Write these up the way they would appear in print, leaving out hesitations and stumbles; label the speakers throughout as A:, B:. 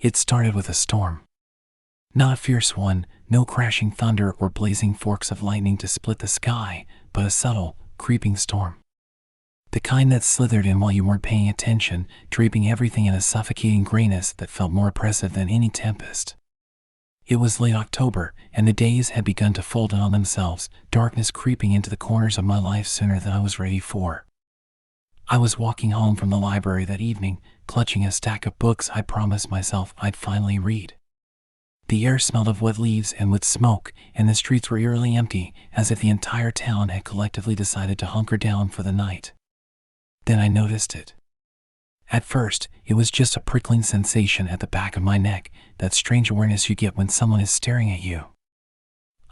A: It started with a storm. Not a fierce one, no crashing thunder or blazing forks of lightning to split the sky, but a subtle, creeping storm. The kind that slithered in while you weren't paying attention, draping everything in a suffocating grayness that felt more oppressive than any tempest. It was late October, and the days had begun to fold in on themselves, darkness creeping into the corners of my life sooner than I was ready for. I was walking home from the library that evening, clutching a stack of books I promised myself I'd finally read. The air smelled of wet leaves and wood smoke, and the streets were eerily empty, as if the entire town had collectively decided to hunker down for the night. Then I noticed it. At first, it was just a prickling sensation at the back of my neck, that strange awareness you get when someone is staring at you.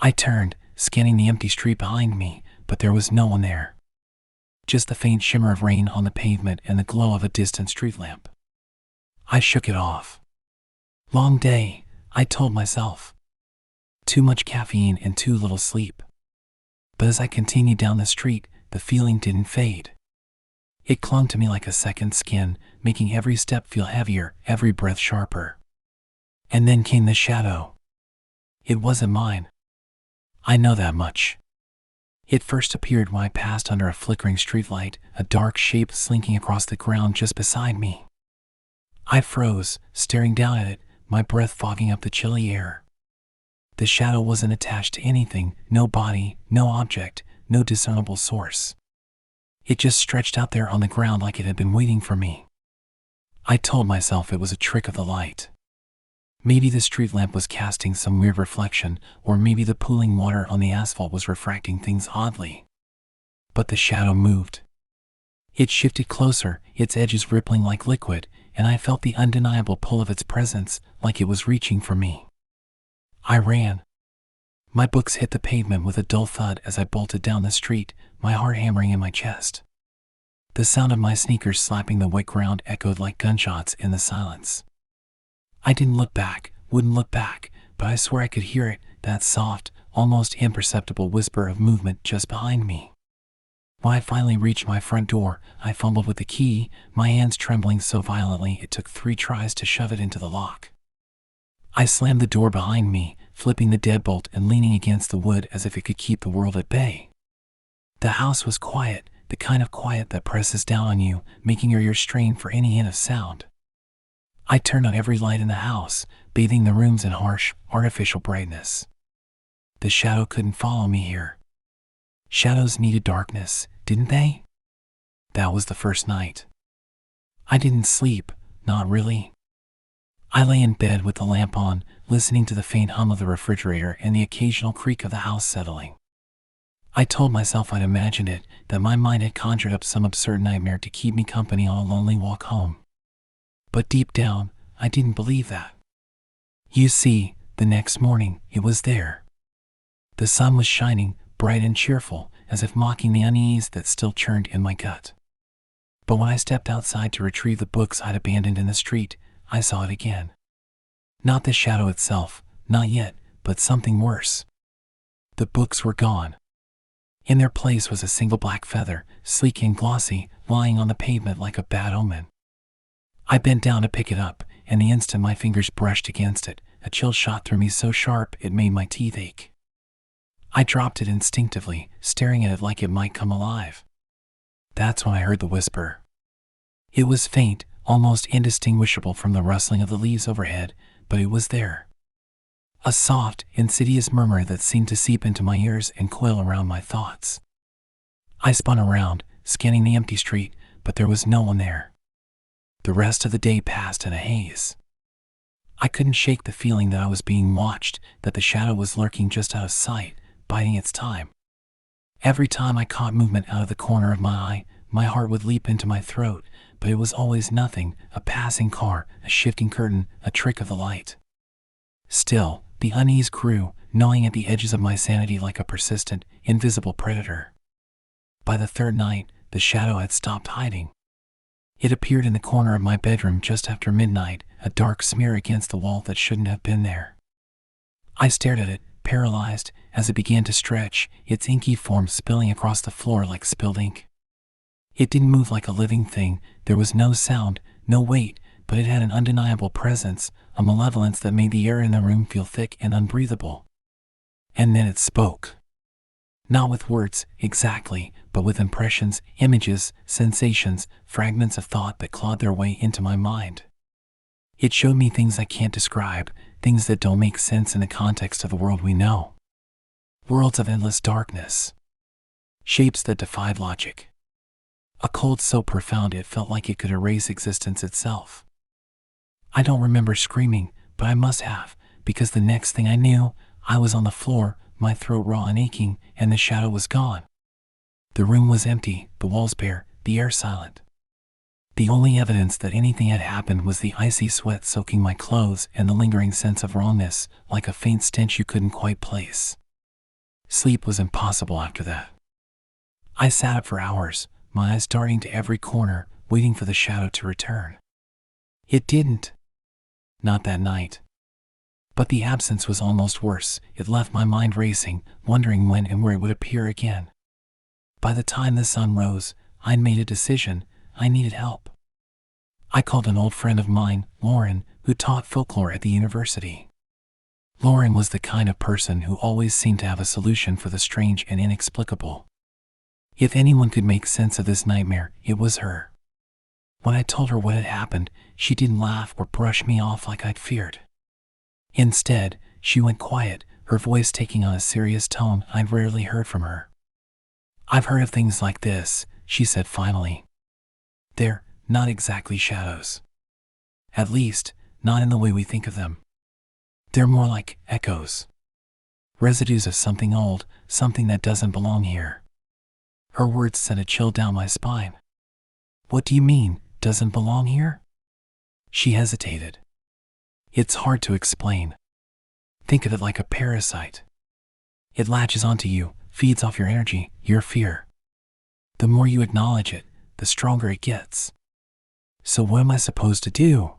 A: I turned, scanning the empty street behind me, but there was no one there. Just the faint shimmer of rain on the pavement and the glow of a distant street lamp. I shook it off. Long day, I told myself. Too much caffeine and too little sleep. But as I continued down the street, the feeling didn't fade. It clung to me like a second skin, making every step feel heavier, every breath sharper. And then came the shadow. It wasn't mine. I know that much. It first appeared when I passed under a flickering streetlight, a dark shape slinking across the ground just beside me. I froze, staring down at it, my breath fogging up the chilly air. The shadow wasn't attached to anything, no body, no object, no discernible source. It just stretched out there on the ground like it had been waiting for me. I told myself it was a trick of the light. Maybe the street lamp was casting some weird reflection, or maybe the pooling water on the asphalt was refracting things oddly. But the shadow moved. It shifted closer, its edges rippling like liquid, and I felt the undeniable pull of its presence, like it was reaching for me. I ran. My books hit the pavement with a dull thud as I bolted down the street, my heart hammering in my chest. The sound of my sneakers slapping the wet ground echoed like gunshots in the silence. I didn't look back, wouldn't look back, but I swear I could hear it, that soft, almost imperceptible whisper of movement just behind me. When I finally reached my front door, I fumbled with the key, my hands trembling so violently it took 3 tries to shove it into the lock. I slammed the door behind me, flipping the deadbolt and leaning against the wood as if it could keep the world at bay. The house was quiet, the kind of quiet that presses down on you, making your ears strain for any hint of sound. I turned on every light in the house, bathing the rooms in harsh, artificial brightness. The shadow couldn't follow me here. Shadows needed darkness, didn't they? That was the first night. I didn't sleep, not really. I lay in bed with the lamp on, listening to the faint hum of the refrigerator and the occasional creak of the house settling. I told myself I'd imagined it, that my mind had conjured up some absurd nightmare to keep me company on a lonely walk home. But deep down, I didn't believe that. You see, the next morning, it was there. The sun was shining, bright and cheerful, as if mocking the unease that still churned in my gut. But when I stepped outside to retrieve the books I'd abandoned in the street, I saw it again. Not the shadow itself, not yet, but something worse. The books were gone. In their place was a single black feather, sleek and glossy, lying on the pavement like a bad omen. I bent down to pick it up, and the instant my fingers brushed against it, a chill shot through me so sharp it made my teeth ache. I dropped it instinctively, staring at it like it might come alive. That's when I heard the whisper. It was faint, almost indistinguishable from the rustling of the leaves overhead, but it was there. A soft, insidious murmur that seemed to seep into my ears and coil around my thoughts. I spun around, scanning the empty street, but there was no one there. The rest of the day passed in a haze. I couldn't shake the feeling that I was being watched, that the shadow was lurking just out of sight, biding its time. Every time I caught movement out of the corner of my eye, my heart would leap into my throat, but it was always nothing, a passing car, a shifting curtain, a trick of the light. Still, the unease grew, gnawing at the edges of my sanity like a persistent, invisible predator. By the third night, the shadow had stopped hiding. It appeared in the corner of my bedroom just after midnight, a dark smear against the wall that shouldn't have been there. I stared at it, paralyzed, as it began to stretch, its inky form spilling across the floor like spilled ink. It didn't move like a living thing, there was no sound, no weight, but it had an undeniable presence, a malevolence that made the air in the room feel thick and unbreathable. And then it spoke. Not with words, exactly, but with impressions, images, sensations, fragments of thought that clawed their way into my mind. It showed me things I can't describe, things that don't make sense in the context of the world we know. Worlds of endless darkness. Shapes that defied logic. A cold so profound it felt like it could erase existence itself. I don't remember screaming, but I must have, because the next thing I knew, I was on the floor, my throat raw and aching, and the shadow was gone. The room was empty, the walls bare, the air silent. The only evidence that anything had happened was the icy sweat soaking my clothes and the lingering sense of wrongness, like a faint stench you couldn't quite place. Sleep was impossible after that. I sat up for hours, my eyes darting to every corner, waiting for the shadow to return. It didn't. Not that night. But the absence was almost worse. It left my mind racing, wondering when and where it would appear again. By the time the sun rose, I'd made a decision. I needed help. I called an old friend of mine, Lauren, who taught folklore at the university. Lauren was the kind of person who always seemed to have a solution for the strange and inexplicable. If anyone could make sense of this nightmare, it was her. When I told her what had happened, she didn't laugh or brush me off like I'd feared. Instead, she went quiet, her voice taking on a serious tone I'd rarely heard from her. "I've heard of things like this," she said finally. "They're not exactly shadows. At least, not in the way we think of them. They're more like echoes. Residues of something old, something that doesn't belong here." Her words sent a chill down my spine. "What do you mean, doesn't belong here?" She hesitated. "It's hard to explain. Think of it like a parasite. It latches onto you, feeds off your energy, your fear. The more you acknowledge it, the stronger it gets. So what am I supposed to do?"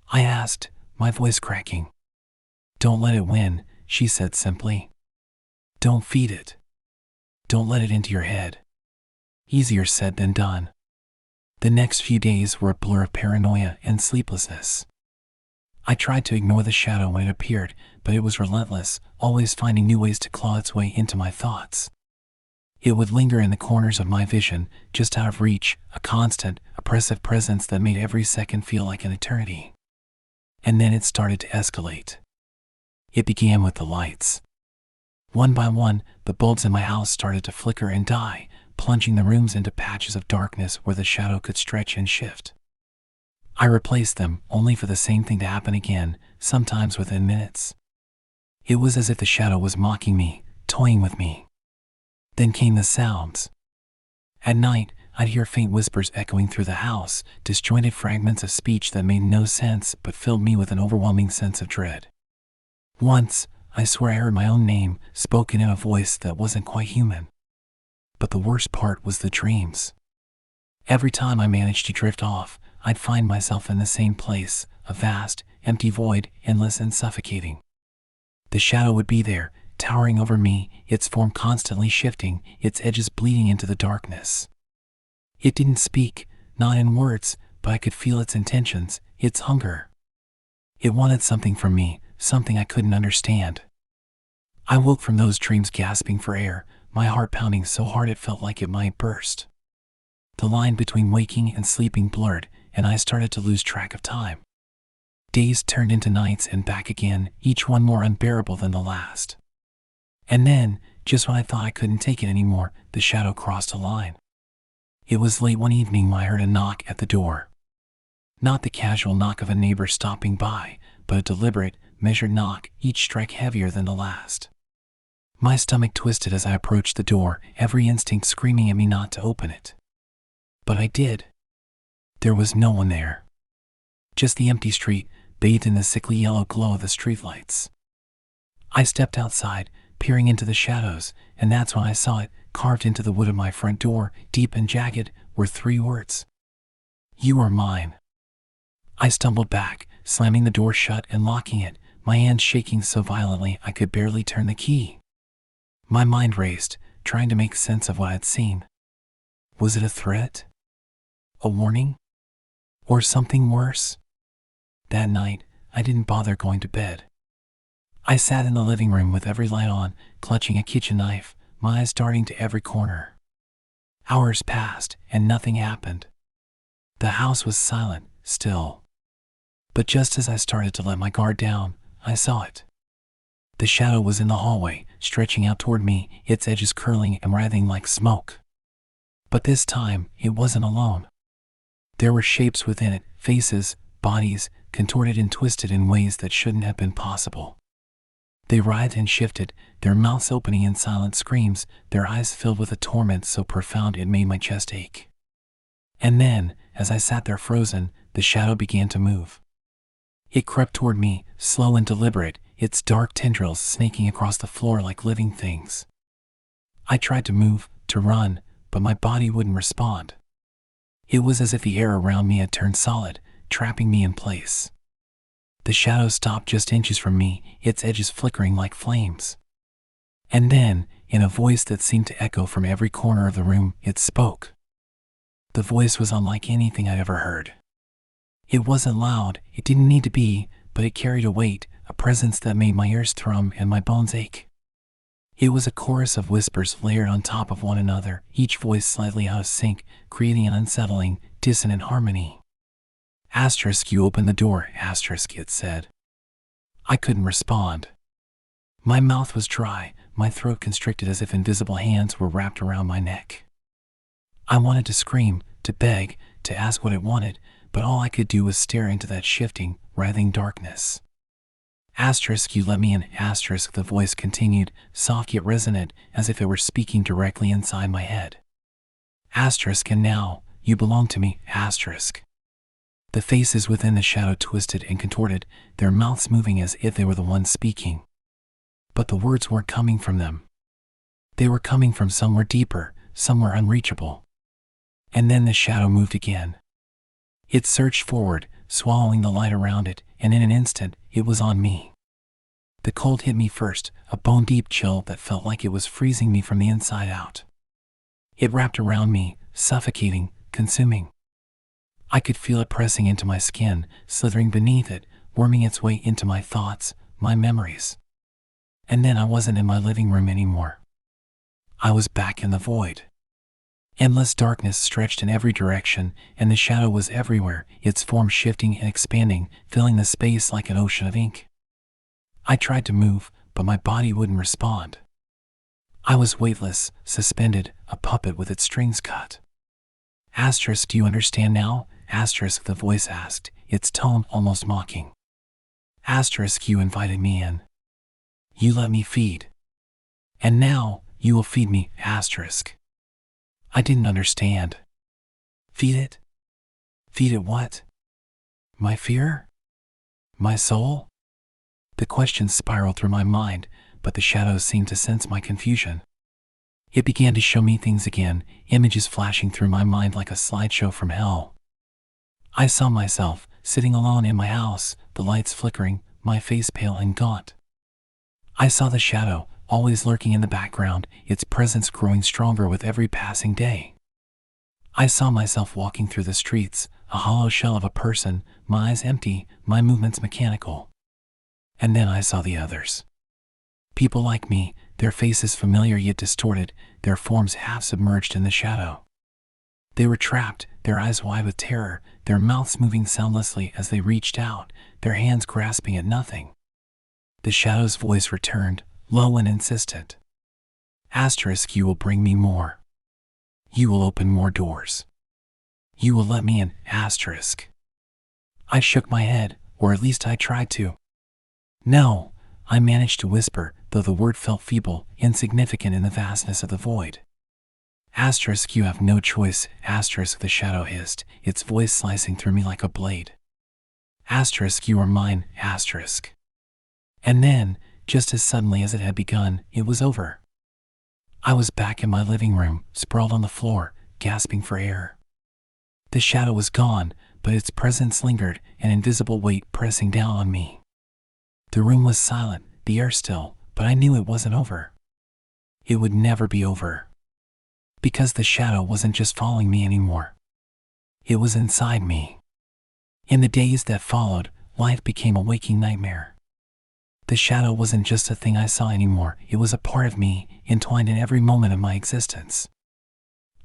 A: I asked, my voice cracking. "Don't let it win," she said simply. "Don't feed it. Don't let it into your head." Easier said than done. The next few days were a blur of paranoia and sleeplessness. I tried to ignore the shadow when it appeared, but it was relentless, always finding new ways to claw its way into my thoughts. It would linger in the corners of my vision, just out of reach, a constant, oppressive presence that made every second feel like an eternity. And then it started to escalate. It began with the lights. One by one, the bulbs in my house started to flicker and die, plunging the rooms into patches of darkness where the shadow could stretch and shift. I replaced them, only for the same thing to happen again, sometimes within minutes. It was as if the shadow was mocking me, toying with me. Then came the sounds. At night, I'd hear faint whispers echoing through the house, disjointed fragments of speech that made no sense but filled me with an overwhelming sense of dread. Once, I swear I heard my own name, spoken in a voice that wasn't quite human. But the worst part was the dreams. Every time I managed to drift off, I'd find myself in the same place, a vast, empty void, endless and suffocating. The shadow would be there, towering over me, its form constantly shifting, its edges bleeding into the darkness. It didn't speak, not in words, but I could feel its intentions, its hunger. It wanted something from me, something I couldn't understand. I woke from those dreams gasping for air, my heart pounding so hard it felt like it might burst. The line between waking and sleeping blurred, and I started to lose track of time. Days turned into nights and back again, each one more unbearable than the last. And then, just when I thought I couldn't take it anymore, the shadow crossed a line. It was late one evening when I heard a knock at the door. Not the casual knock of a neighbor stopping by, but a deliberate, measured knock, each strike heavier than the last. My stomach twisted as I approached the door, every instinct screaming at me not to open it. But I did. There was no one there. Just the empty street, bathed in the sickly yellow glow of the streetlights. I stepped outside, peering into the shadows, and that's when I saw it, carved into the wood of my front door, deep and jagged, were 3 words. "You are mine." I stumbled back, slamming the door shut and locking it, my hands shaking so violently I could barely turn the key. My mind raced, trying to make sense of what I'd seen. Was it a threat? A warning? Or something worse? That night, I didn't bother going to bed. I sat in the living room with every light on, clutching a kitchen knife, my eyes darting to every corner. Hours passed, and nothing happened. The house was silent, still. But just as I started to let my guard down, I saw it. The shadow was in the hallway, stretching out toward me, its edges curling and writhing like smoke. But this time, it wasn't alone. There were shapes within it, faces, bodies, contorted and twisted in ways that shouldn't have been possible. They writhed and shifted, their mouths opening in silent screams, their eyes filled with a torment so profound it made my chest ache. And then, as I sat there frozen, the shadow began to move. It crept toward me, slow and deliberate, its dark tendrils snaking across the floor like living things. I tried to move, to run, but my body wouldn't respond. It was as if the air around me had turned solid, trapping me in place. The shadow stopped just inches from me, its edges flickering like flames. And then, in a voice that seemed to echo from every corner of the room, it spoke. The voice was unlike anything I'd ever heard. It wasn't loud, it didn't need to be, but it carried a weight, a presence that made my ears thrum and my bones ache. It was a chorus of whispers layered on top of one another, each voice slightly out of sync, creating an unsettling, dissonant harmony. Asterisk, you open the door, asterisk, it said. I couldn't respond. My mouth was dry, my throat constricted as if invisible hands were wrapped around my neck. I wanted to scream, to beg, to ask what it wanted, but all I could do was stare into that shifting, writhing darkness. Asterisk, you let me in, asterisk, the voice continued, soft yet resonant, as if it were speaking directly inside my head. Asterisk, and now, you belong to me, asterisk. The faces within the shadow twisted and contorted, their mouths moving as if they were the ones speaking. But the words weren't coming from them. They were coming from somewhere deeper, somewhere unreachable. And then the shadow moved again. It surged forward, swallowing the light around it, and in an instant, it was on me. The cold hit me first, a bone-deep chill that felt like it was freezing me from the inside out. It wrapped around me, suffocating, consuming. I could feel it pressing into my skin, slithering beneath it, worming its way into my thoughts, my memories. And then I wasn't in my living room anymore. I was back in the void. Endless darkness stretched in every direction, and the shadow was everywhere, its form shifting and expanding, filling the space like an ocean of ink. I tried to move, but my body wouldn't respond. I was weightless, suspended, a puppet with its strings cut. Asterisk, do you understand now? Asterisk, the voice asked, its tone almost mocking. Asterisk, you invited me in. You let me feed. And now, you will feed me, asterisk. I didn't understand. Feed it? Feed it what? My fear? My soul? The questions spiraled through my mind, but the shadows seemed to sense my confusion. It began to show me things again, images flashing through my mind like a slideshow from hell. I saw myself, sitting alone in my house, the lights flickering, my face pale and gaunt. I saw the shadow, always lurking in the background, its presence growing stronger with every passing day. I saw myself walking through the streets, a hollow shell of a person, my eyes empty, my movements mechanical. And then I saw the others. People like me, their faces familiar yet distorted, their forms half submerged in the shadow. They were trapped, their eyes wide with terror, their mouths moving soundlessly as they reached out, their hands grasping at nothing. The shadow's voice returned, low and insistent. Asterisk, you will bring me more. You will open more doors. You will let me in, asterisk. I shook my head, or at least I tried to. No, I managed to whisper, though the word felt feeble, insignificant in the vastness of the void. Asterisk, you have no choice, asterisk, the shadow hissed, its voice slicing through me like a blade. Asterisk, you are mine, asterisk. And then, just as suddenly as it had begun, it was over. I was back in my living room, sprawled on the floor, gasping for air. The shadow was gone, but its presence lingered, an invisible weight pressing down on me. The room was silent, the air still, but I knew it wasn't over. It would never be over. Because the shadow wasn't just following me anymore. It was inside me. In the days that followed, life became a waking nightmare. The shadow wasn't just a thing I saw anymore, it was a part of me, entwined in every moment of my existence.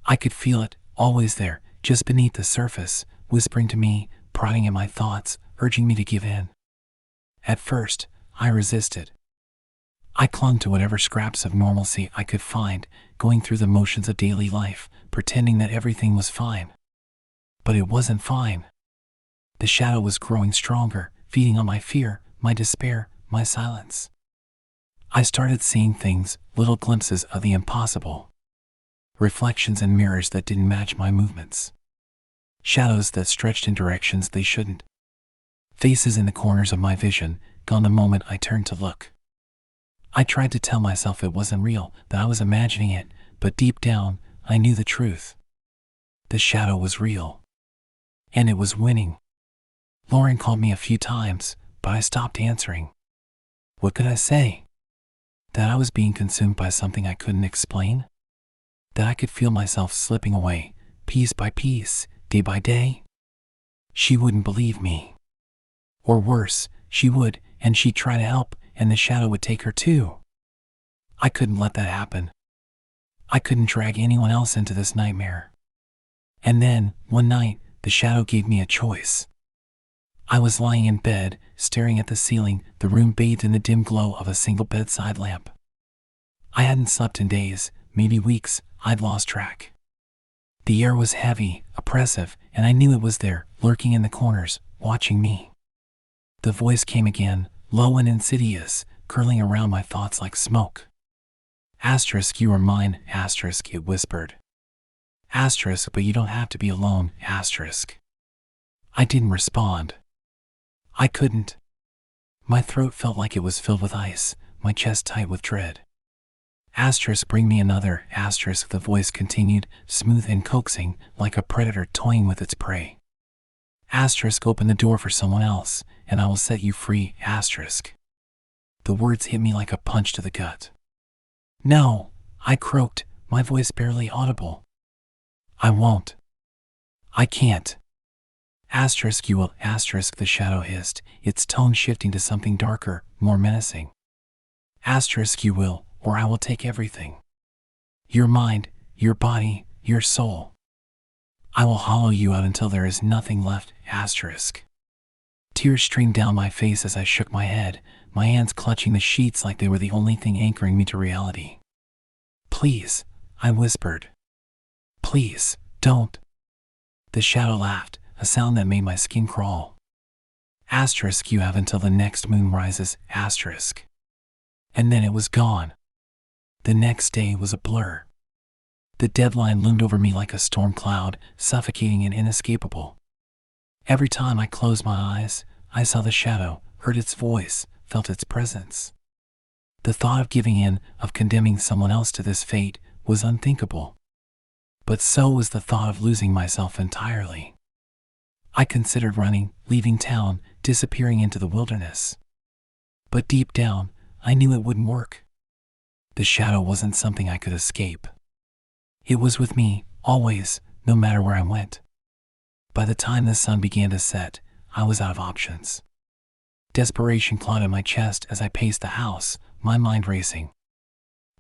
A: I could feel it, always there, just beneath the surface, whispering to me, prodding at my thoughts, urging me to give in. At first, I resisted. I clung to whatever scraps of normalcy I could find, going through the motions of daily life, pretending that everything was fine. But it wasn't fine. The shadow was growing stronger, feeding on my fear, my despair, my silence. I started seeing things, little glimpses of the impossible. Reflections and mirrors that didn't match my movements. Shadows that stretched in directions they shouldn't. Faces in the corners of my vision, gone the moment I turned to look. I tried to tell myself it wasn't real, that I was imagining it, but deep down, I knew the truth. The shadow was real. And it was winning. Lauren called me a few times, but I stopped answering. What could I say? That I was being consumed by something I couldn't explain? That I could feel myself slipping away, piece by piece, day by day? She wouldn't believe me. Or worse, she would, and she'd try to help, and the shadow would take her too. I couldn't let that happen. I couldn't drag anyone else into this nightmare. And then, one night, the shadow gave me a choice. I was lying in bed, staring at the ceiling, the room bathed in the dim glow of a single bedside lamp. I hadn't slept in days, maybe weeks. I'd lost track. The air was heavy, oppressive, and I knew it was there, lurking in the corners, watching me. The voice came again, low and insidious, curling around my thoughts like smoke. Asterisk, you are mine, asterisk, it whispered. Asterisk, but you don't have to be alone, asterisk. I didn't respond. I couldn't. My throat felt like it was filled with ice, my chest tight with dread. Asterisk, bring me another, asterisk, the voice continued, smooth and coaxing, like a predator toying with its prey. Asterisk, open the door for someone else, and I will set you free, asterisk. The words hit me like a punch to the gut. No, I croaked, my voice barely audible. I won't. I can't. Asterisk, you will, asterisk, the shadow hissed, its tone shifting to something darker, more menacing. Asterisk, you will, or I will take everything. Your mind, your body, your soul. I will hollow you out until there is nothing left, asterisk. Tears streamed down my face as I shook my head, my hands clutching the sheets like they were the only thing anchoring me to reality. Please, I whispered. Please, don't. The shadow laughed, a sound that made my skin crawl. Asterisk, you have until the next moon rises, asterisk. And then it was gone. The next day was a blur. The deadline loomed over me like a storm cloud, suffocating and inescapable. Every time I closed my eyes, I saw the shadow, heard its voice, felt its presence. The thought of giving in, of condemning someone else to this fate, was unthinkable. But so was the thought of losing myself entirely. I considered running, leaving town, disappearing into the wilderness. But deep down, I knew it wouldn't work. The shadow wasn't something I could escape. It was with me, always, no matter where I went. By the time the sun began to set, I was out of options. Desperation clawed at my chest as I paced the house, my mind racing.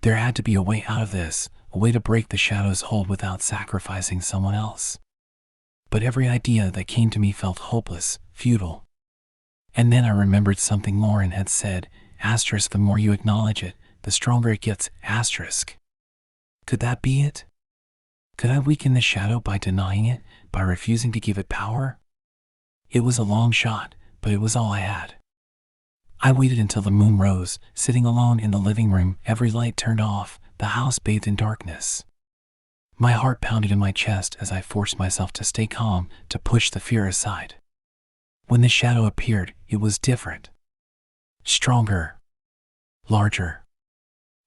A: There had to be a way out of this, a way to break the shadow's hold without sacrificing someone else. But every idea that came to me felt hopeless, futile. And then I remembered something Lauren had said, asterisk, the more you acknowledge it, the stronger it gets, asterisk. Could that be it? Could I weaken the shadow by denying it, by refusing to give it power? It was a long shot, but it was all I had. I waited until the moon rose, sitting alone in the living room, every light turned off, the house bathed in darkness. My heart pounded in my chest as I forced myself to stay calm, to push the fear aside. When the shadow appeared, it was different. Stronger. Larger.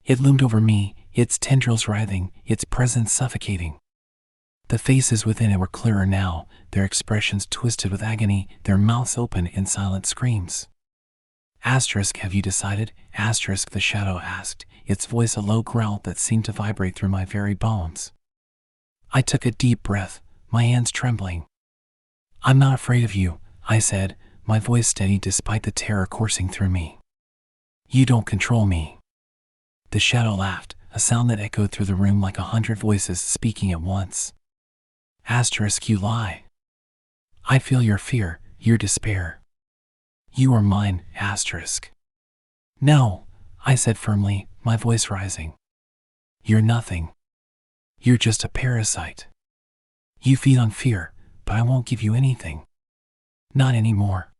A: It loomed over me, its tendrils writhing, its presence suffocating. The faces within it were clearer now, their expressions twisted with agony, their mouths open in silent screams. Asterisk, have you decided? Asterisk, the shadow asked, its voice a low growl that seemed to vibrate through my very bones. I took a deep breath, my hands trembling. I'm not afraid of you, I said, my voice steady despite the terror coursing through me. You don't control me. The shadow laughed, a sound that echoed through the room like 100 voices speaking at once. Asterisk, you lie. I feel your fear, your despair. You are mine, asterisk. No, I said firmly, my voice rising. You're nothing. You're just a parasite. You feed on fear, but I won't give you anything. Not anymore.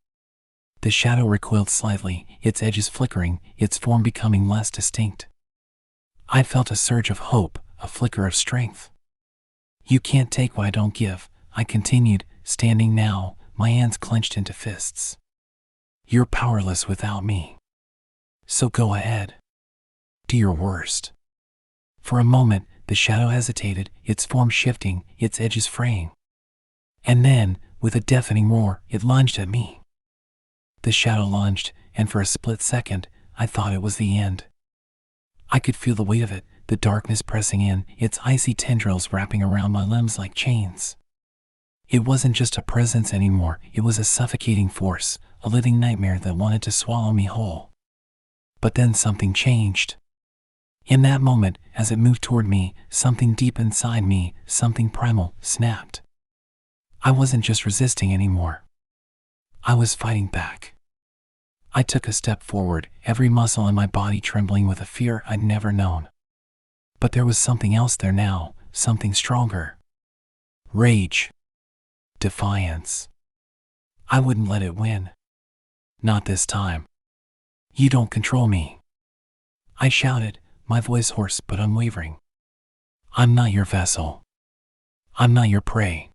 A: The shadow recoiled slightly, its edges flickering, its form becoming less distinct. I felt a surge of hope, a flicker of strength. You can't take what I don't give, I continued, standing now, my hands clenched into fists. You're powerless without me. So go ahead. Do your worst. For a moment, the shadow hesitated, its form shifting, its edges fraying. And then, with a deafening roar, it lunged at me. The shadow lunged, and for a split second, I thought it was the end. I could feel the weight of it, the darkness pressing in, its icy tendrils wrapping around my limbs like chains. It wasn't just a presence anymore, it was a suffocating force, a living nightmare that wanted to swallow me whole. But then something changed. In that moment, as it moved toward me, something deep inside me, something primal, snapped. I wasn't just resisting anymore. I was fighting back. I took a step forward, every muscle in my body trembling with a fear I'd never known. But there was something else there now, something stronger. Rage. Defiance. I wouldn't let it win. Not this time. You don't control me. I shouted, my voice hoarse but unwavering. I'm not your vessel. I'm not your prey.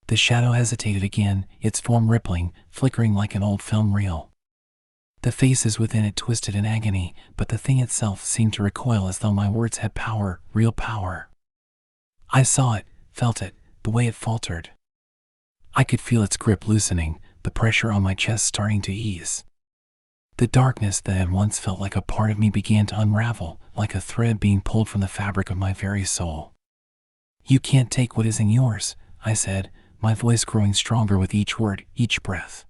A: The shadow hesitated again, its form rippling, flickering like an old film reel. The faces within it twisted in agony, but the thing itself seemed to recoil as though my words had power, real power. I saw it, felt it, the way it faltered. I could feel its grip loosening, the pressure on my chest starting to ease. The darkness that had once felt like a part of me began to unravel, like a thread being pulled from the fabric of my very soul. You can't take what isn't yours, I said, my voice growing stronger with each word, each breath.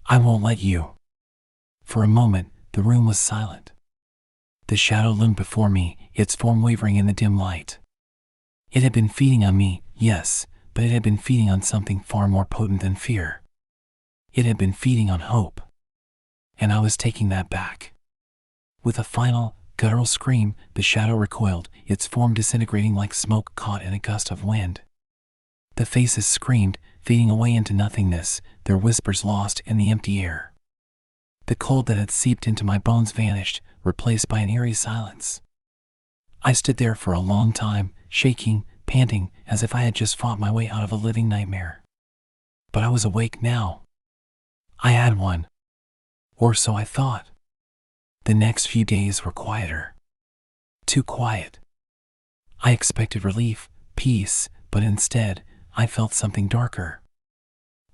A: I won't let you. For a moment, the room was silent. The shadow loomed before me, its form wavering in the dim light. It had been feeding on me, yes, but it had been feeding on something far more potent than fear. It had been feeding on hope. And I was taking that back. With a final, guttural scream, the shadow recoiled, its form disintegrating like smoke caught in a gust of wind. The faces screamed, fading away into nothingness, their whispers lost in the empty air. The cold that had seeped into my bones vanished, replaced by an eerie silence. I stood there for a long time, shaking, panting, as if I had just fought my way out of a living nightmare. But I was awake now. I had one. Or so I thought. The next few days were quieter. Too quiet. I expected relief, peace, but instead, I felt something darker.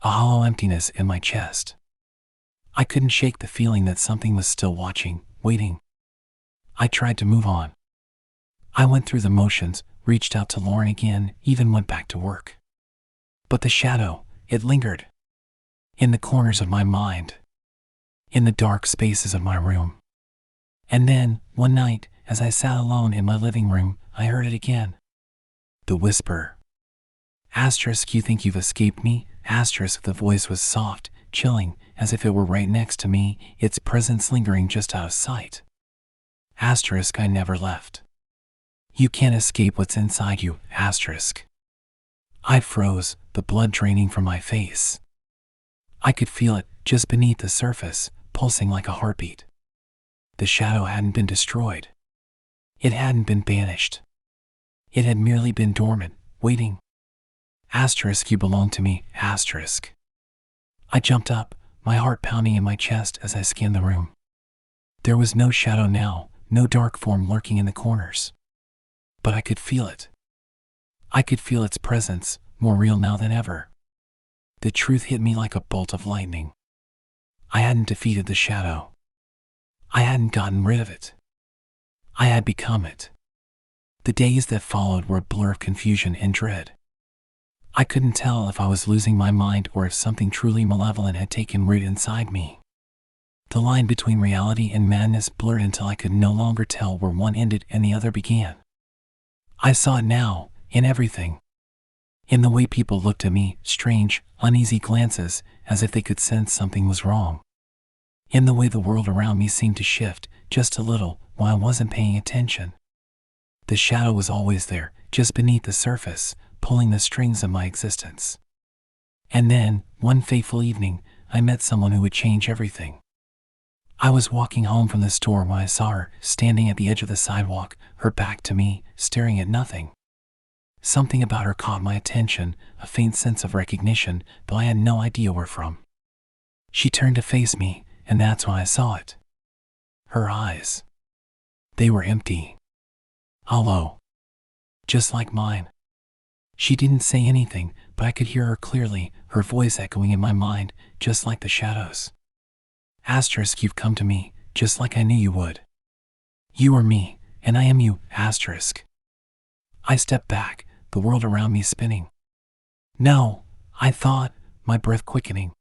A: A hollow emptiness in my chest. I couldn't shake the feeling that something was still watching, waiting. I tried to move on. I went through the motions, reached out to Lauren again, even went back to work. But the shadow, it lingered. In the corners of my mind. In the dark spaces of my room. And then, one night, as I sat alone in my living room, I heard it again. The whisper. Asterisk, you think you've escaped me? Asterisk, the voice was soft, chilling, as if it were right next to me, its presence lingering just out of sight. Asterisk, I never left. You can't escape what's inside you, asterisk. I froze, the blood draining from my face. I could feel it, just beneath the surface, pulsing like a heartbeat. The shadow hadn't been destroyed. It hadn't been banished. It had merely been dormant, waiting. Asterisk, you belong to me, asterisk. I jumped up, my heart pounding in my chest as I scanned the room. There was no shadow now, no dark form lurking in the corners. But I could feel it. I could feel its presence, more real now than ever. The truth hit me like a bolt of lightning. I hadn't defeated the shadow. I hadn't gotten rid of it. I had become it. The days that followed were a blur of confusion and dread. I couldn't tell if I was losing my mind or if something truly malevolent had taken root inside me. The line between reality and madness blurred until I could no longer tell where one ended and the other began. I saw it now, in everything. In the way people looked at me, strange, uneasy glances, as if they could sense something was wrong. In the way the world around me seemed to shift, just a little, while I wasn't paying attention. The shadow was always there, just beneath the surface, pulling the strings of my existence. And then, one fateful evening, I met someone who would change everything. I was walking home from the store when I saw her, standing at the edge of the sidewalk, her back to me, staring at nothing. Something about her caught my attention, a faint sense of recognition, but I had no idea where from. She turned to face me, and that's when I saw it. Her eyes. They were empty. Hollow. Just like mine. She didn't say anything, but I could hear her clearly, her voice echoing in my mind, just like the shadows. Asterisk, you've come to me, just like I knew you would. You are me, and I am you, asterisk. I stepped back, the world around me spinning. No, I thought, my breath quickening.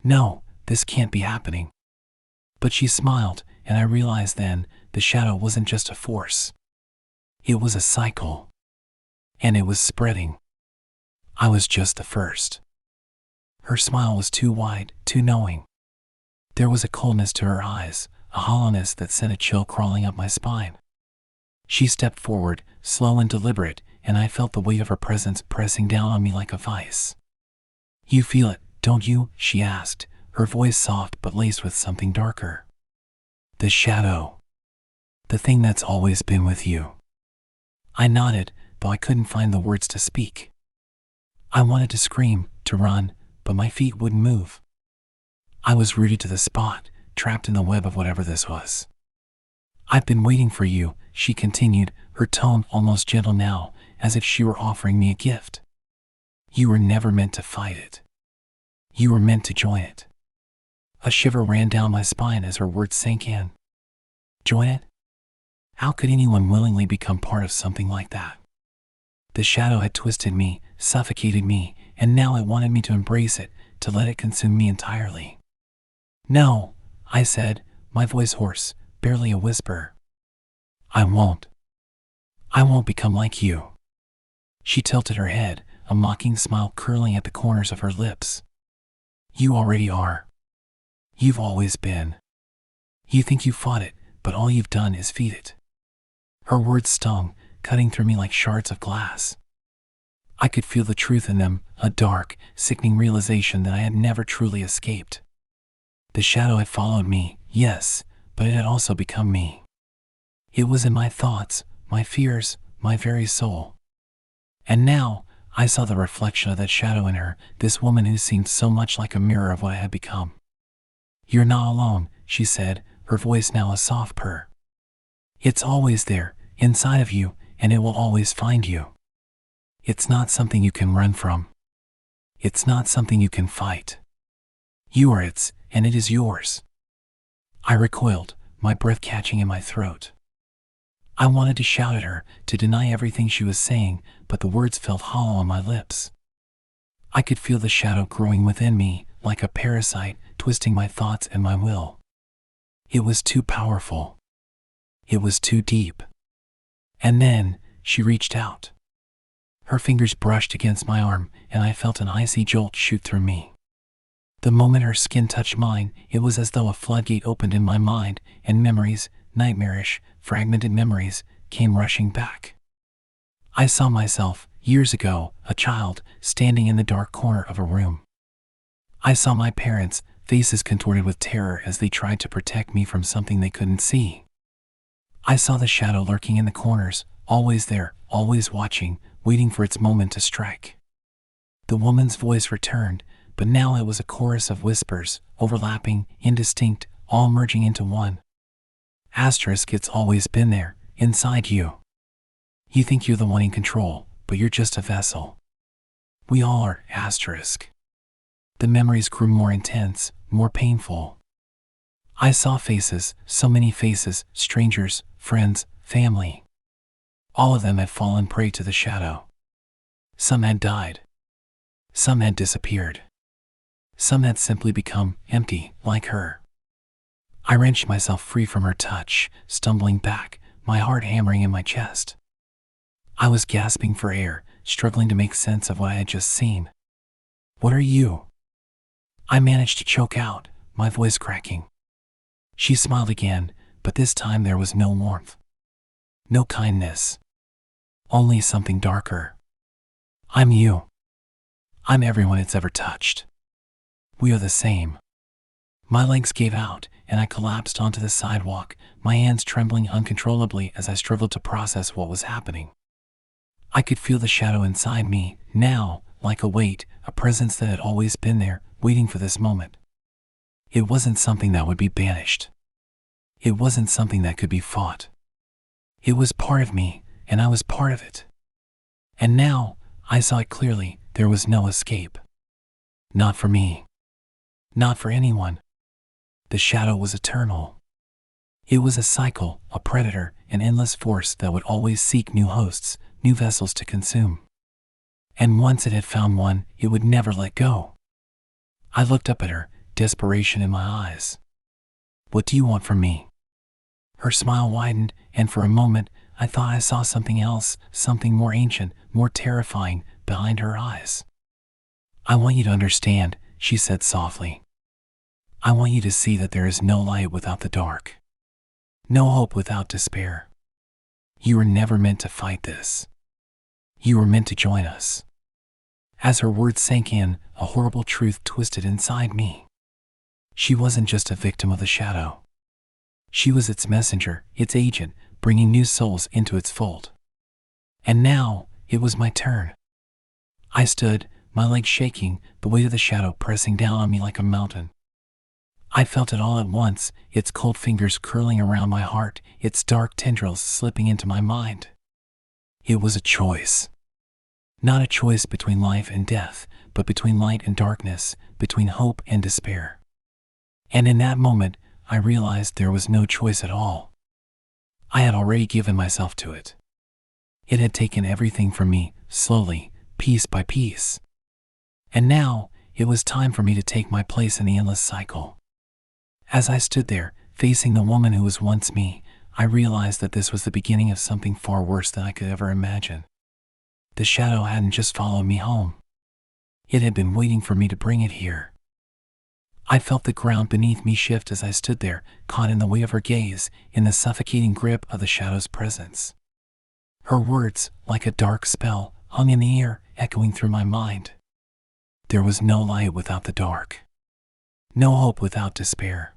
A: No, this can't be happening. But she smiled, and I realized then, the shadow wasn't just a force. It was a cycle. And it was spreading. I was just the first. Her smile was too wide, too knowing. There was a coldness to her eyes, a hollowness that sent a chill crawling up my spine. She stepped forward, slow and deliberate, and I felt the weight of her presence pressing down on me like a vice. You feel it, don't you? She asked, her voice soft but laced with something darker. The shadow. The thing that's always been with you. I nodded, though I couldn't find the words to speak. I wanted to scream, to run, but my feet wouldn't move. I was rooted to the spot, trapped in the web of whatever this was. I've been waiting for you, she continued, her tone almost gentle now, as if she were offering me a gift. You were never meant to fight it. You were meant to join it. A shiver ran down my spine as her words sank in. Join it? How could anyone willingly become part of something like that? The shadow had twisted me, suffocated me, and now it wanted me to embrace it, to let it consume me entirely. No, I said, my voice hoarse, barely a whisper. I won't. I won't become like you. She tilted her head, a mocking smile curling at the corners of her lips. You already are. You've always been. You think you fought it, but all you've done is feed it. Her words stung, cutting through me like shards of glass. I could feel the truth in them, a dark, sickening realization that I had never truly escaped. The shadow had followed me, yes, but it had also become me. It was in my thoughts, my fears, my very soul. And now, I saw the reflection of that shadow in her, this woman who seemed so much like a mirror of what I had become. You're not alone, she said, her voice now a soft purr. It's always there, inside of you, and it will always find you. It's not something you can run from. It's not something you can fight. You are its, and it is yours. I recoiled, my breath catching in my throat. I wanted to shout at her, to deny everything she was saying, but the words felt hollow on my lips. I could feel the shadow growing within me, like a parasite, twisting my thoughts and my will. It was too powerful. It was too deep. And then, she reached out. Her fingers brushed against my arm, and I felt an icy jolt shoot through me. The moment her skin touched mine, it was as though a floodgate opened in my mind, and memories, nightmarish, fragmented memories, came rushing back. I saw myself, years ago, a child, standing in the dark corner of a room. I saw my parents, faces contorted with terror as they tried to protect me from something they couldn't see. I saw the shadow lurking in the corners, always there, always watching, waiting for its moment to strike. The woman's voice returned, but now it was a chorus of whispers, overlapping, indistinct, all merging into one. Asterisk, it's always been there, inside you. You think you're the one in control, but you're just a vessel. We all are, asterisk. The memories grew more intense, more painful. I saw faces, so many faces, strangers, friends, family. All of them had fallen prey to the shadow. Some had died. Some had disappeared. Some had simply become empty, like her. I wrenched myself free from her touch, stumbling back, my heart hammering in my chest. I was gasping for air, struggling to make sense of what I had just seen. "What are you?" I managed to choke out, my voice cracking. She smiled again, but this time there was no warmth. No kindness. Only something darker. "I'm you. I'm everyone it's ever touched. We are the same." My legs gave out, and I collapsed onto the sidewalk, my hands trembling uncontrollably as I struggled to process what was happening. I could feel the shadow inside me, now, like a weight, a presence that had always been there, waiting for this moment. It wasn't something that would be banished. It wasn't something that could be fought. It was part of me, and I was part of it. And now, I saw it clearly, there was no escape. Not for me. Not for anyone. The shadow was eternal. It was a cycle, a predator, an endless force that would always seek new hosts, new vessels to consume. And once it had found one, it would never let go. I looked up at her, desperation in my eyes. "What do you want from me?" Her smile widened, and for a moment, I thought I saw something else, something more ancient, more terrifying, behind her eyes. "I want you to understand," she said softly. "I want you to see that there is no light without the dark. No hope without despair. You were never meant to fight this. You were meant to join us." As her words sank in, a horrible truth twisted inside me. She wasn't just a victim of the shadow. She was its messenger, its agent, bringing new souls into its fold. And now, it was my turn. I stood, my legs shaking, the weight of the shadow pressing down on me like a mountain. I felt it all at once, its cold fingers curling around my heart, its dark tendrils slipping into my mind. It was a choice. Not a choice between life and death, but between light and darkness, between hope and despair. And in that moment, I realized there was no choice at all. I had already given myself to it. It had taken everything from me, slowly, piece by piece. And now, it was time for me to take my place in the endless cycle. As I stood there, facing the woman who was once me, I realized that this was the beginning of something far worse than I could ever imagine. The shadow hadn't just followed me home. It had been waiting for me to bring it here. I felt the ground beneath me shift as I stood there, caught in the way of her gaze, in the suffocating grip of the shadow's presence. Her words, like a dark spell, hung in the air, echoing through my mind. There was no light without the dark. No hope without despair.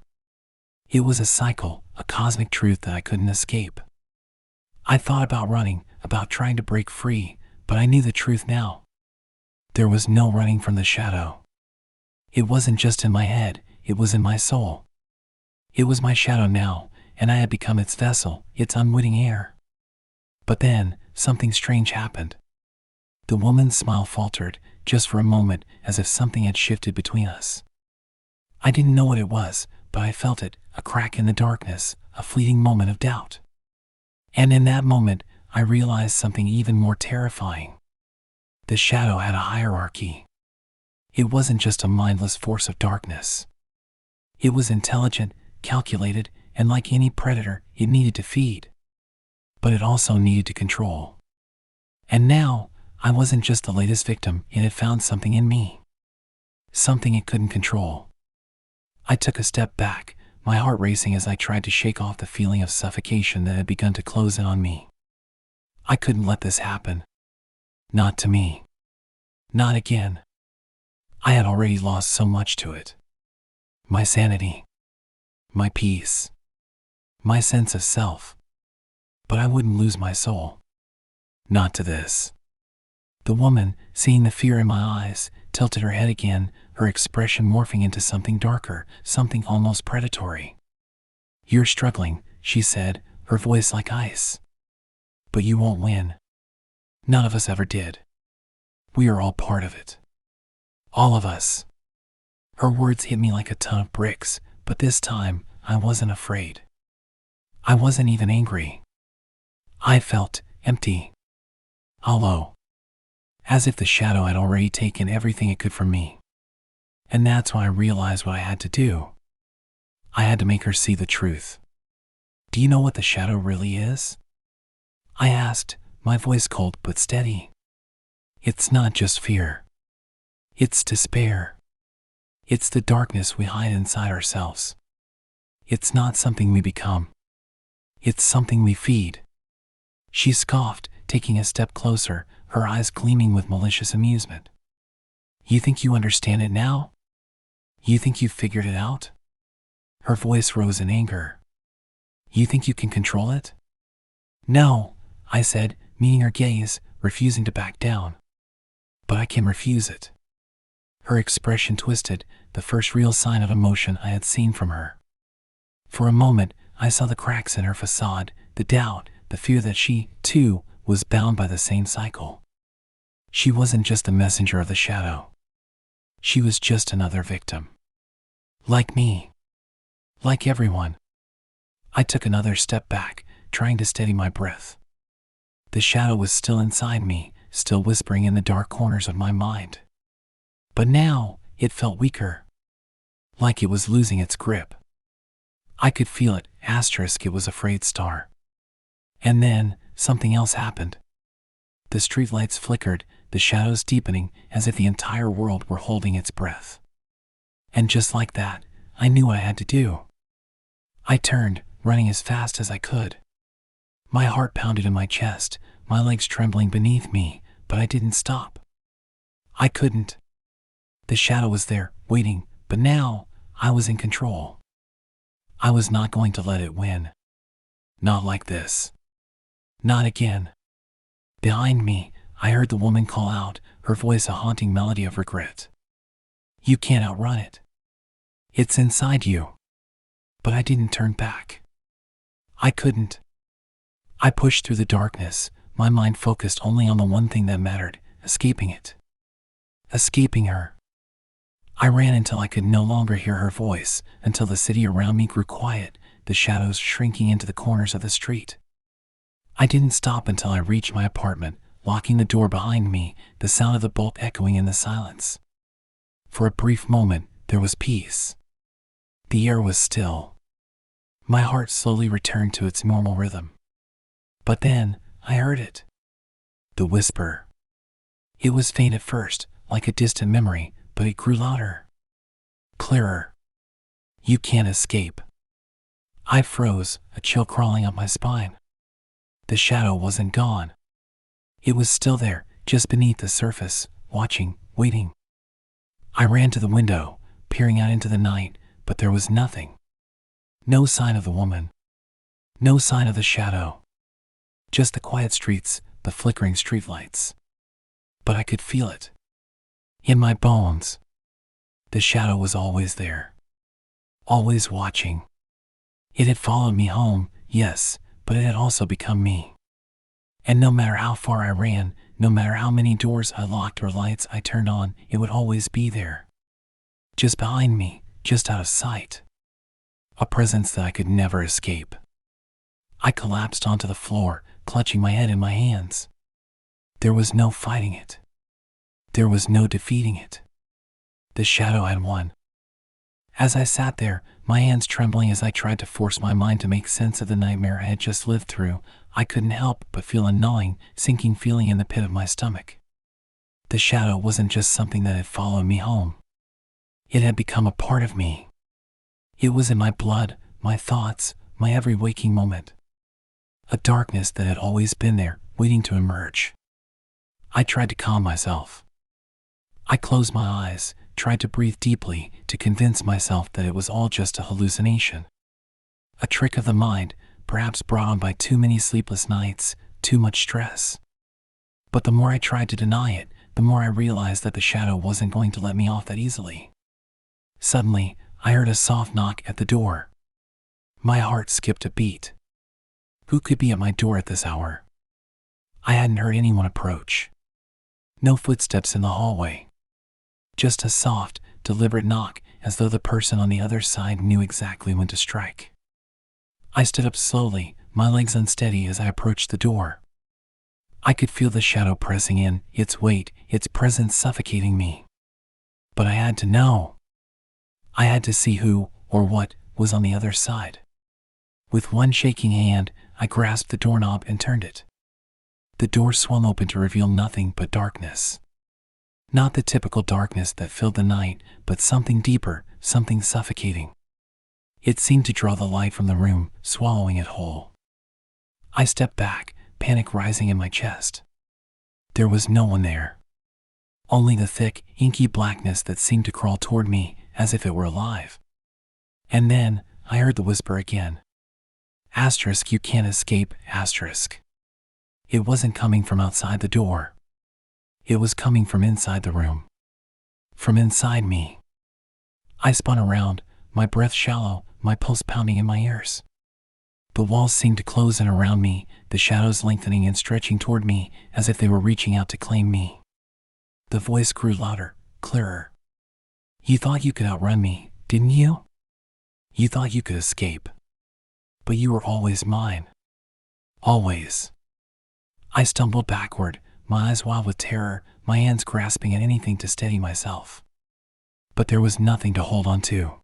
A: It was a cycle, a cosmic truth that I couldn't escape. I thought about running, about trying to break free, but I knew the truth now. There was no running from the shadow. It wasn't just in my head, it was in my soul. It was my shadow now, and I had become its vessel, its unwitting heir. But then, something strange happened. The woman's smile faltered, just for a moment, as if something had shifted between us. I didn't know what it was, but I felt it, a crack in the darkness, a fleeting moment of doubt. And in that moment, I realized something even more terrifying. The shadow had a hierarchy. It wasn't just a mindless force of darkness. It was intelligent, calculated, and like any predator, it needed to feed. But it also needed to control. And now, I wasn't just the latest victim, it had found something in me. Something it couldn't control. I took a step back, my heart racing as I tried to shake off the feeling of suffocation that had begun to close in on me. I couldn't let this happen. Not to me. Not again. I had already lost so much to it. My sanity. My peace. My sense of self. But I wouldn't lose my soul. Not to this. The woman, seeing the fear in my eyes, tilted her head again, her expression morphing into something darker, something almost predatory. "You're struggling," she said, her voice like ice. "But you won't win. None of us ever did. We are all part of it. All of us." Her words hit me like a ton of bricks, but this time, I wasn't afraid. I wasn't even angry. I felt empty. Hollow. as if the shadow had already taken everything it could from me. And that's when I realized what I had to do. I had to make her see the truth. Do you know what the shadow really is? I asked, my voice cold but steady. It's not just fear. It's despair. It's the darkness we hide inside ourselves. It's not something we become. It's something we feed. She scoffed, taking a step closer, her eyes gleaming with malicious amusement. You think you understand it now? You think you've figured it out? Her voice rose in anger. You think you can control it? No, I said, meeting her gaze, refusing to back down. But I can refuse it. Her expression twisted, the first real sign of emotion I had seen from her. For a moment, I saw the cracks in her facade, the doubt, the fear that she, too, was bound by the same cycle. She wasn't just a messenger of the shadow. She was just another victim. Like me. Like everyone. I took another step back, trying to steady my breath. The shadow was still inside me, still whispering in the dark corners of my mind. But now, it felt weaker. Like it was losing its grip. I could feel it, it was afraid star. And then, something else happened. The streetlights flickered, the shadows deepening, as if the entire world were holding its breath. And just like that, I knew what I had to do. I turned, running as fast as I could. My heart pounded in my chest, my legs trembling beneath me, but I didn't stop. I couldn't. The shadow was there, waiting, but now, I was in control. I was not going to let it win. Not like this. Not again. Behind me, I heard the woman call out, her voice a haunting melody of regret. You can't outrun it. It's inside you. But I didn't turn back. I couldn't. I pushed through the darkness, my mind focused only on the one thing that mattered, escaping it. Escaping her. I ran until I could no longer hear her voice, until the city around me grew quiet, the shadows shrinking into the corners of the street. I didn't stop until I reached my apartment, locking the door behind me, the sound of the bolt echoing in the silence. For a brief moment, there was peace. The air was still. My heart slowly returned to its normal rhythm. But then, I heard it. The whisper. It was faint at first, like a distant memory, but it grew louder. Clearer. You can't escape. I froze, a chill crawling up my spine. The shadow wasn't gone. It was still there, just beneath the surface, watching, waiting. I ran to the window, peering out into the night, but there was nothing. No sign of the woman. No sign of the shadow. Just the quiet streets, the flickering streetlights. But I could feel it. In my bones. The shadow was always there. Always watching. It had followed me home, yes, but it had also become me. And no matter how far I ran, no matter how many doors I locked or lights I turned on, it would always be there. Just behind me, just out of sight. A presence that I could never escape. I collapsed onto the floor, clutching my head in my hands. There was no fighting it. There was no defeating it. The shadow had won. As I sat there, my hands trembling as I tried to force my mind to make sense of the nightmare I had just lived through, I couldn't help but feel a gnawing, sinking feeling in the pit of my stomach. The shadow wasn't just something that had followed me home. It had become a part of me. It was in my blood, my thoughts, my every waking moment. A darkness that had always been there, waiting to emerge. I tried to calm myself. I closed my eyes, tried to breathe deeply, to convince myself that it was all just a hallucination. A trick of the mind, perhaps brought on by too many sleepless nights, too much stress. But the more I tried to deny it, the more I realized that the shadow wasn't going to let me off that easily. Suddenly, I heard a soft knock at the door. My heart skipped a beat. Who could be at my door at this hour? I hadn't heard anyone approach. No footsteps in the hallway. Just a soft, deliberate knock, as though the person on the other side knew exactly when to strike. I stood up slowly, my legs unsteady as I approached the door. I could feel the shadow pressing in, its weight, its presence suffocating me. But I had to know. I had to see who, or what, was on the other side. With one shaking hand, I grasped the doorknob and turned it. The door swung open to reveal nothing but darkness. Not the typical darkness that filled the night, but something deeper, something suffocating. It seemed to draw the light from the room, swallowing it whole. I stepped back, panic rising in my chest. There was no one there. Only the thick, inky blackness that seemed to crawl toward me, as if it were alive. And then, I heard the whisper again. Asterisk, you can't escape, asterisk. It wasn't coming from outside the door. It was coming from inside the room. From inside me. I spun around, my breath shallow, my pulse pounding in my ears. The walls seemed to close in around me, the shadows lengthening and stretching toward me, as if they were reaching out to claim me. The voice grew louder, clearer. You thought you could outrun me, didn't you? You thought you could escape. But you were always mine. Always. I stumbled backward, my eyes wild with terror, my hands grasping at anything to steady myself. But there was nothing to hold on to.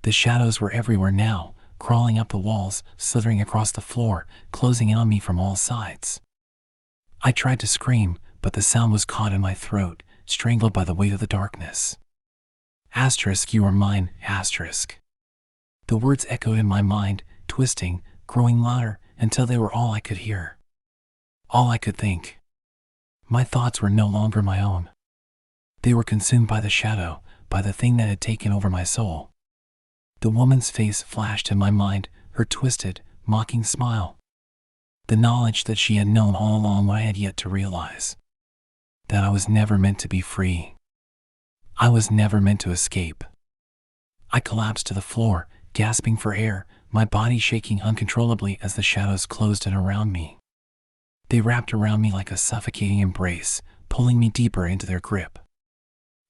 A: The shadows were everywhere now, crawling up the walls, slithering across the floor, closing in on me from all sides. I tried to scream, but the sound was caught in my throat, strangled by the weight of the darkness. Asterisk, you are mine, asterisk. The words echoed in my mind, twisting, growing louder, until they were all I could hear. All I could think. My thoughts were no longer my own. They were consumed by the shadow, by the thing that had taken over my soul. The woman's face flashed in my mind, her twisted, mocking smile. The knowledge that she had known all along what I had yet to realize. That I was never meant to be free. I was never meant to escape. I collapsed to the floor, gasping for air, my body shaking uncontrollably as the shadows closed in around me. They wrapped around me like a suffocating embrace, pulling me deeper into their grip.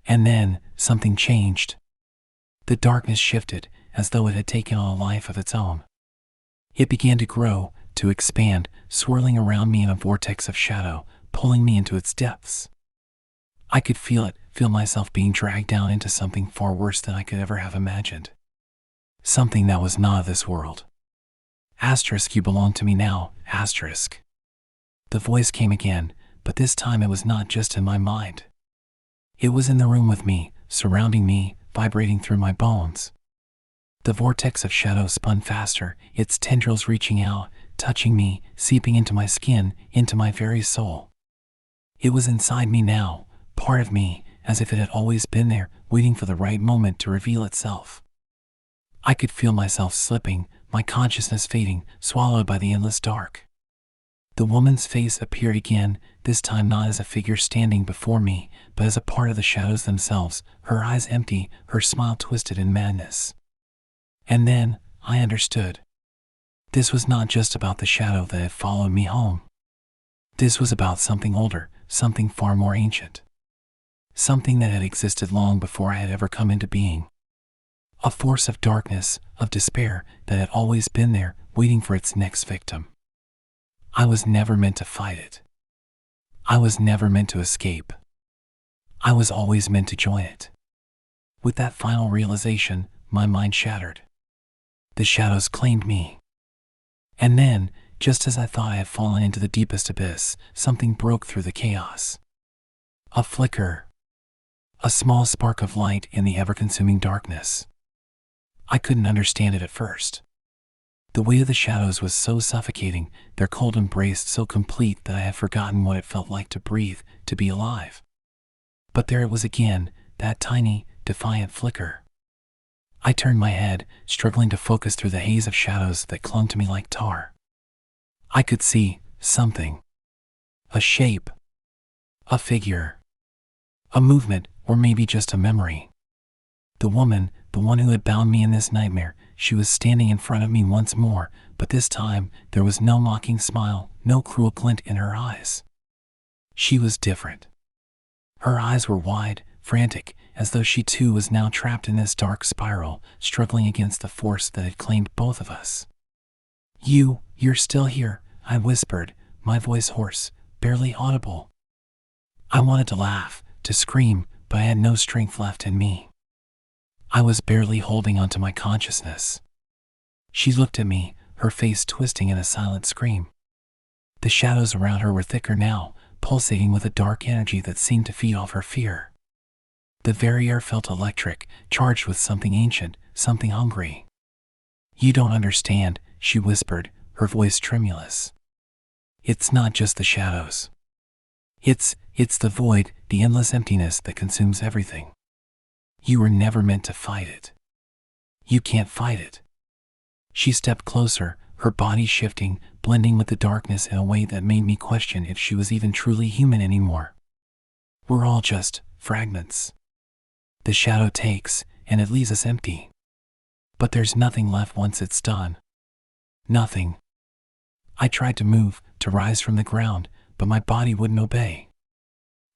A: And then, something changed. The darkness shifted, as though it had taken on a life of its own. It began to grow, to expand, swirling around me in a vortex of shadow, pulling me into its depths. I could feel it, feel myself being dragged down into something far worse than I could ever have imagined. Something that was not of this world. Asterisk, you belong to me now, asterisk. The voice came again, but this time it was not just in my mind. It was in the room with me, surrounding me, vibrating through my bones. The vortex of shadow spun faster, its tendrils reaching out, touching me, seeping into my skin, into my very soul. It was inside me now, part of me, as if it had always been there, waiting for the right moment to reveal itself. I could feel myself slipping, my consciousness fading, swallowed by the endless dark. The woman's face appeared again, this time not as a figure standing before me, but as a part of the shadows themselves, her eyes empty, her smile twisted in madness. And then, I understood. This was not just about the shadow that had followed me home. This was about something older, something far more ancient. Something that had existed long before I had ever come into being. A force of darkness, of despair, that had always been there, waiting for its next victim. I was never meant to fight it. I was never meant to escape. I was always meant to join it. With that final realization, my mind shattered. The shadows claimed me. And then, just as I thought I had fallen into the deepest abyss, something broke through the chaos. A flicker. A small spark of light in the ever-consuming darkness. I couldn't understand it at first. The weight of the shadows was so suffocating, their cold embrace so complete that I had forgotten what it felt like to breathe, to be alive. But there it was again, that tiny, defiant flicker. I turned my head, struggling to focus through the haze of shadows that clung to me like tar. I could see something. A shape. A figure. A movement, or maybe just a memory. The woman, the one who had bound me in this nightmare, she was standing in front of me once more, but this time there was no mocking smile, no cruel glint in her eyes. She was different. Her eyes were wide, frantic, as though she too was now trapped in this dark spiral, struggling against the force that had claimed both of us. You're still here," I whispered, my voice hoarse, barely audible. I wanted to laugh, to scream, but I had no strength left in me. I was barely holding onto my consciousness. She looked at me, her face twisting in a silent scream. The shadows around her were thicker now, pulsating with a dark energy that seemed to feed off her fear. The very air felt electric, charged with something ancient, something hungry. "You don't understand," she whispered, her voice tremulous. "It's not just the shadows. It's the void, the endless emptiness that consumes everything. You were never meant to fight it. You can't fight it." She stepped closer, her body shifting, blending with the darkness in a way that made me question if she was even truly human anymore. "We're all just fragments. The shadow takes, and it leaves us empty. But there's nothing left once it's done. Nothing." I tried to move, to rise from the ground, but my body wouldn't obey.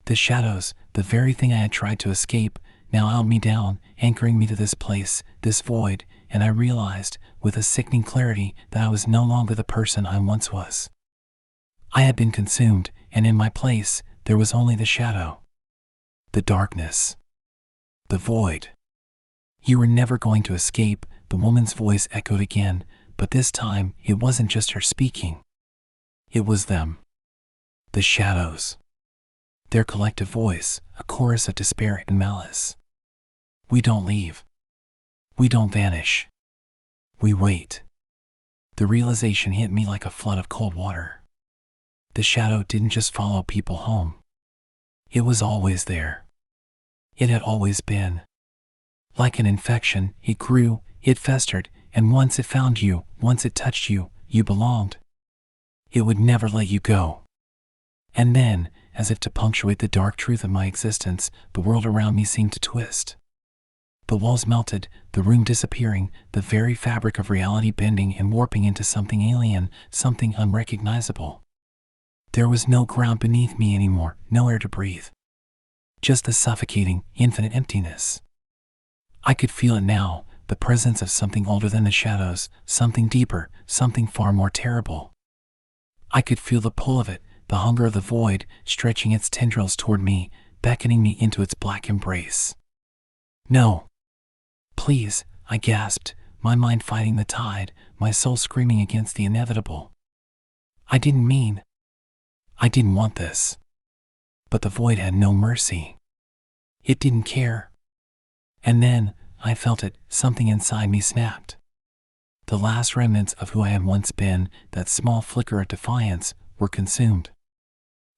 A: The shadows, the very thing I had tried to escape, now held me down, anchoring me to this place, this void, and I realized, with a sickening clarity, that I was no longer the person I once was. I had been consumed, and in my place, there was only the shadow. The darkness. The void. "You were never going to escape," the woman's voice echoed again, but this time, it wasn't just her speaking. It was them. The shadows. Their collective voice, a chorus of despair and malice. "We don't leave. We don't vanish. We wait." The realization hit me like a flood of cold water. The shadow didn't just follow people home. It was always there. It had always been. Like an infection, it grew, it festered, and once it found you, once it touched you, you belonged. It would never let you go. And then, as if to punctuate the dark truth of my existence, the world around me seemed to twist. The walls melted, the room disappearing, the very fabric of reality bending and warping into something alien, something unrecognizable. There was no ground beneath me anymore, no air to breathe. Just the suffocating, infinite emptiness. I could feel it now, the presence of something older than the shadows, something deeper, something far more terrible. I could feel the pull of it, the hunger of the void, stretching its tendrils toward me, beckoning me into its black embrace. "No. Please," I gasped, my mind fighting the tide, my soul screaming against the inevitable. I didn't want this. But the void had no mercy. It didn't care. And then, I felt it, something inside me snapped. The last remnants of who I had once been, that small flicker of defiance, were consumed.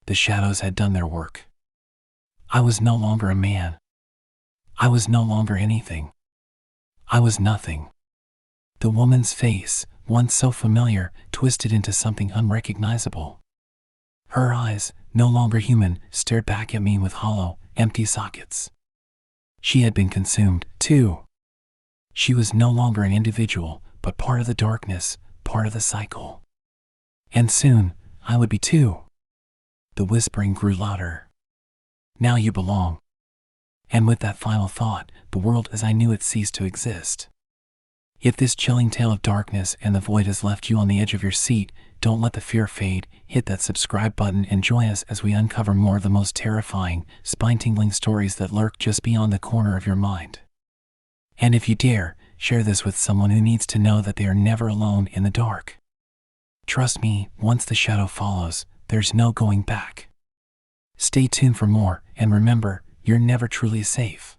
A: The shadows had done their work. I was no longer a man. I was no longer anything. I was nothing. The woman's face, once so familiar, twisted into something unrecognizable. Her eyes, no longer human, stared back at me with hollow, empty sockets. She had been consumed, too. She was no longer an individual, but part of the darkness, part of the cycle. And soon, I would be too. The whispering grew louder. "Now you belong." And with that final thought, the world as I knew it ceased to exist. If this chilling tale of darkness and the void has left you on the edge of your seat, don't let the fear fade. Hit that subscribe button and join us as we uncover more of the most terrifying, spine-tingling stories that lurk just beyond the corner of your mind. And if you dare, share this with someone who needs to know that they are never alone in the dark. Trust me, once the shadow follows, there's no going back. Stay tuned for more, and remember, you're never truly safe.